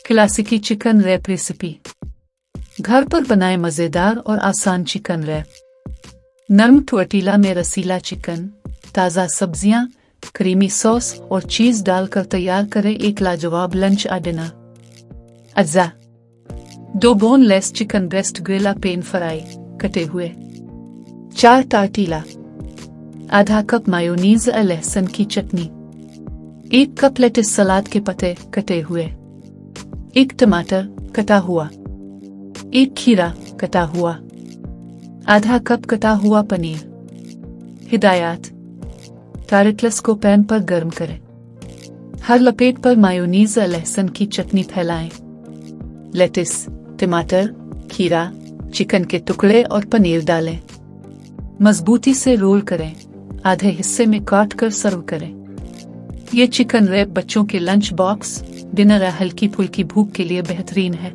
क्लासिकी chicken rap recipe. घर पर बनाएं मज़ेदार और आसान चिकन रैप। नरम टोर्टिला में रसीला चिकन, ताज़ा सब्जियां, क्रीमी सॉस और चीज़ डालकर तैयार करें एक लाजवाब लंच या डिनर। अज्जा 2 बोनलेस चिकन ब्रेस्ट ग्रिला पेन फ्राई कटे हुए, 4 टॉर्टिला, आधा कप मायोनीज और लहसुन की चटनी, 1 कप लेटिस सलाद के पत्ते कटे हुए, 1 टमाटर कटा हुआ, 1 खीरा कटा हुआ, आधा कप कटा हुआ पनीर। हिदायत: टारटलेस को पैन पर गर्म करें। हर लपेट पर मायोनीज और लहसुन की चटनी फैलाएं। लेटिस, टमाटर, खीरा, चिकन के टुकड़े और पनीर डालें। मजबूती से रोल करें, आधे हिस्से में काट कर सर्व करें। ये चिकन रैप बच्चों के लंच बॉक्स, डिनर या हल्की फुल्की भूख के लिए बेहतरीन है।